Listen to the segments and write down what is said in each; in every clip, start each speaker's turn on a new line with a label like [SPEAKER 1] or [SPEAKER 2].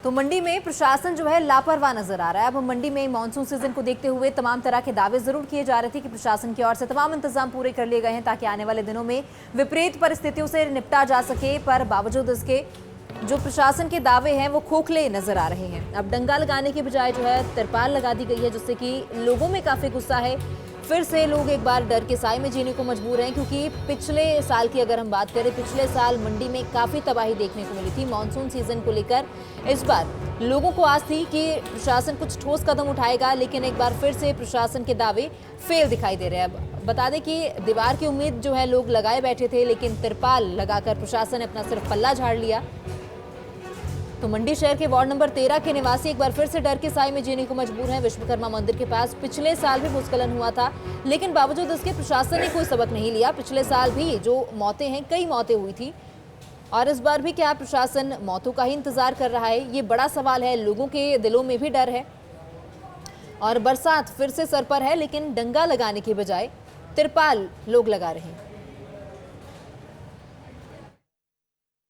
[SPEAKER 1] तो मंडी में प्रशासन जो है लापरवाह नजर आ रहा है। अब मंडी में मानसून सीजन को देखते हुए तमाम तरह के दावे जरूर किए जा रहे थे कि प्रशासन की ओर से तमाम इंतजाम पूरे कर लिए गए हैं ताकि आने वाले दिनों में विपरीत परिस्थितियों से निपटा जा सके, पर बावजूद इसके जो प्रशासन के दावे हैं वो खोखले नजर आ रहे हैं। अब डंगा लगाने की बजाय जो है तिरपाल लगा दी गई है, जिससे कि लोगों में काफी गुस्सा है। फिर से लोग एक बार डर के साए में जीने को मजबूर हैं, क्योंकि पिछले साल की अगर हम बात करें, पिछले साल मंडी में काफ़ी तबाही देखने को मिली थी मानसून सीजन को लेकर। इस बार लोगों को आस थी कि प्रशासन कुछ ठोस कदम उठाएगा, लेकिन एक बार फिर से प्रशासन के दावे फेल दिखाई दे रहे हैं। अब बता दें कि दीवार की उम्मीद जो है लोग लगाए बैठे थे, लेकिन तिरपाल लगाकर प्रशासन ने अपना सिर्फ पल्ला झाड़ लिया। तो मंडी शहर के वार्ड नंबर 13 के निवासी एक बार फिर से डर के साए में जीने को मजबूर हैं। विश्वकर्मा मंदिर के पास पिछले साल भी भूस्खलन हुआ था, लेकिन बावजूद इसके प्रशासन ने कोई सबक नहीं लिया। पिछले साल भी जो मौतें हैं, कई मौतें हुई थी, और इस बार भी क्या प्रशासन मौतों का ही इंतजार कर रहा है, ये बड़ा सवाल है। लोगों के दिलों में भी डर है और बरसात फिर से सर पर है, लेकिन डंगा लगाने के बजाय तिरपाल लोग लगा रहे हैं।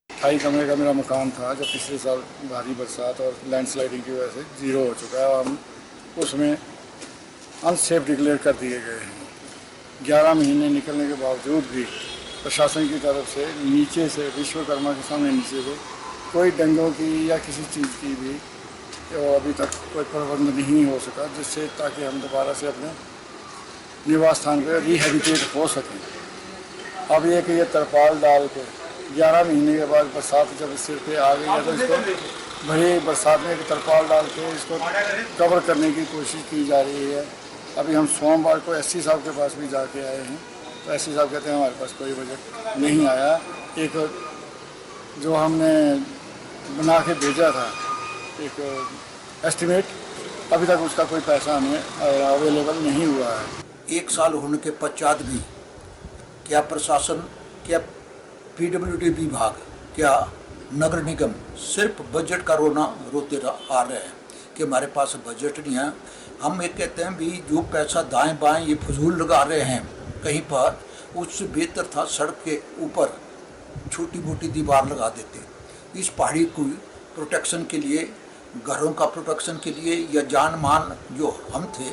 [SPEAKER 2] 28 कमरे का मेरा मकान था, जो पिछले साल भारी बरसात और लैंडस्लाइडिंग की वजह से ज़ीरो हो चुका है और हम उसमें अनसेफ डिक्लेयर कर दिए गए हैं। 11 महीने निकलने के बावजूद भी प्रशासन की तरफ से नीचे से, विश्वकर्मा के सामने नीचे से कोई डंगों की या किसी चीज़ की भी अभी तक कोई प्रबंध नहीं हो सका, जिससे ताकि हम दोबारा से अपने निवास स्थान पर रिहेबिटेट हो सकें। अब ये कि ये तरपाल डाल के 11 महीने के बाद बरसात जब सिर पे आ गई है, तो इसको भरी बरसात में एक तरपाल डाल के इसको कवर करने की कोशिश की जा रही है। अभी हम सोमवार को एससी साहब के पास भी जाके आए हैं, तो एससी साहब कहते हैं हमारे पास कोई बजट नहीं आया। एक जो हमने बना के भेजा था एक एस्टिमेट, अभी तक उसका कोई पैसा हमें अवेलेबल नहीं हुआ है।
[SPEAKER 3] 1 साल होने के पश्चात भी क्या प्रशासन, क्या पीडब्ल्यूडी विभाग, क्या नगर निगम सिर्फ बजट का रोते आ रहे हैं कि हमारे पास बजट नहीं है। हम ये कहते हैं भी जो पैसा दाएं बाएं ये फजूल लगा रहे हैं कहीं पर, उससे बेहतर था सड़क के ऊपर छोटी मोटी दीवार लगा देते। इस पहाड़ी को प्रोटेक्शन के लिए, घरों का प्रोटेक्शन के लिए, या जान मान जो हम थे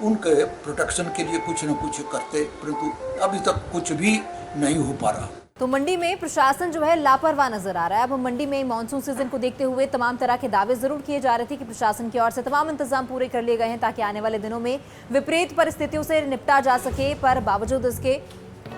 [SPEAKER 3] उनके प्रोटेक्शन के लिए कुछ न कुछ करते, परंतु अभी तक कुछ भी नहीं हो पा रहा।
[SPEAKER 1] तो मंडी में प्रशासन जो है लापरवाह नजर आ रहा है। अब मंडी में मानसून सीजन को देखते हुए तमाम तरह के दावे जरूर किए जा रहे थे कि प्रशासन की ओर से तमाम इंतजाम पूरे कर लिए गए हैं ताकि आने वाले दिनों में विपरीत परिस्थितियों से निपटा जा सके, पर बावजूद इसके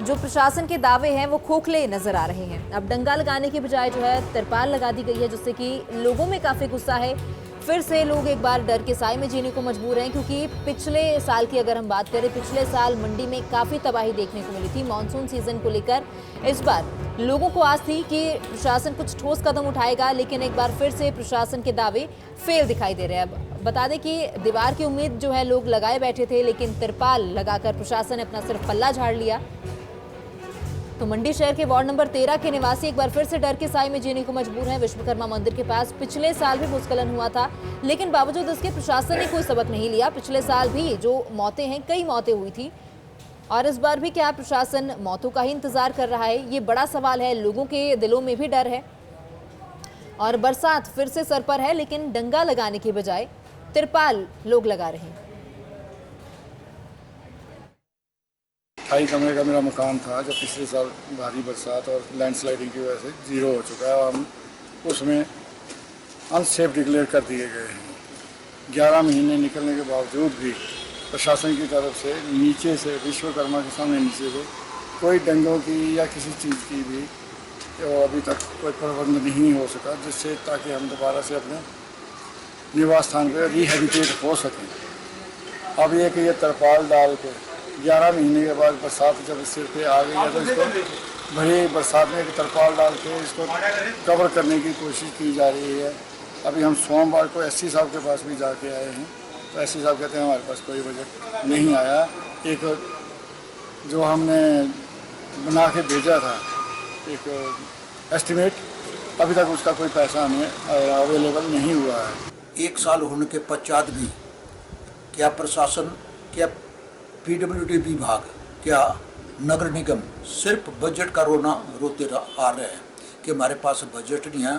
[SPEAKER 1] जो प्रशासन के दावे हैं वो खोखले नजर आ रहे हैं। अब डंगा लगाने की बजाय जो है तिरपाल लगा दी गई है, जिससे कि लोगों में काफी गुस्सा है। फिर से लोग एक बार डर के साए में जीने को मजबूर हैं, क्योंकि पिछले साल की अगर हम बात करें, पिछले साल मंडी में काफ़ी तबाही देखने को मिली थी मानसून सीजन को लेकर। इस बार लोगों को आस थी कि प्रशासन कुछ ठोस कदम उठाएगा, लेकिन एक बार फिर से प्रशासन के दावे फेल दिखाई दे रहे हैं। अब बता दें कि दीवार की उम्मीद जो है लोग लगाए बैठे थे, लेकिन तिरपाल लगाकर प्रशासन ने अपना सिर्फ पल्ला झाड़ लिया। तो मंडी शहर के वार्ड नंबर 13 के निवासी एक बार फिर से डर के साए में जीने को मजबूर हैं। विश्वकर्मा मंदिर के पास पिछले साल भी भूस्खलन हुआ था, लेकिन बावजूद इसके प्रशासन ने कोई सबक नहीं लिया। पिछले साल भी जो मौतें हैं, कई मौतें हुई थी, और इस बार भी क्या प्रशासन मौतों का ही इंतजार कर रहा है, ये बड़ा सवाल है। लोगों के दिलों में भी डर है और बरसात फिर से सर पर है, लेकिन डंगा लगाने के बजाय तिरपाल लोग लगा रहे हैं।
[SPEAKER 2] 28 कमरे का मेरा मकान था, जो पिछले साल भारी बरसात और लैंडस्लाइडिंग की वजह से ज़ीरो हो चुका है और हम उसमें अनसेफ डिक्लेयर कर दिए गए हैं। 11 महीने निकलने के बावजूद भी प्रशासन की तरफ से नीचे से, विश्वकर्मा के सामने नीचे से कोई डंगों की या किसी चीज़ की भी अभी तक कोई प्रबंध नहीं हो सका, जिससे ताकि हम दोबारा से अपने निवास स्थान पर रिहेबिटेट हो सकें। अब ये कि ये तरपाल डाल के 11 महीने के बाद बरसात जब सिर पे आ गई है, तो इसको भरी बरसात में एक तरपाल डाल के इसको कवर करने की कोशिश की जा रही है। अभी हम सोमवार को एससी साहब के पास भी जाके आए हैं, तो एससी साहब कहते हैं हमारे पास कोई बजट नहीं आया। एक जो हमने बना के भेजा था एक एस्टिमेट, अभी तक उसका कोई पैसा हमें अवेलेबल नहीं हुआ है।
[SPEAKER 3] 1 साल होने के पश्चात भी क्या प्रशासन, क्या पीडब्ल्यूडी विभाग, क्या नगर निगम सिर्फ बजट का रोते आ रहे हैं कि हमारे पास बजट नहीं है।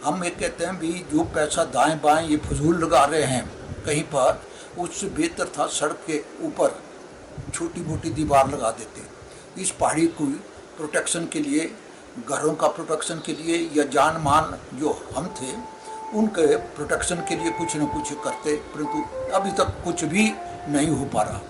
[SPEAKER 3] हम ये कहते हैं भी जो पैसा दाएं बाएं ये फजूल लगा रहे हैं कहीं पर, उससे बेहतर था सड़क के ऊपर छोटी मोटी दीवार लगा देते। इस पहाड़ी को प्रोटेक्शन के लिए, घरों का प्रोटेक्शन के लिए या जान मान जो हम थे उनके प्रोटेक्शन के लिए कुछ न कुछ करते, परंतु अभी तक कुछ भी नहीं हो पा रहा।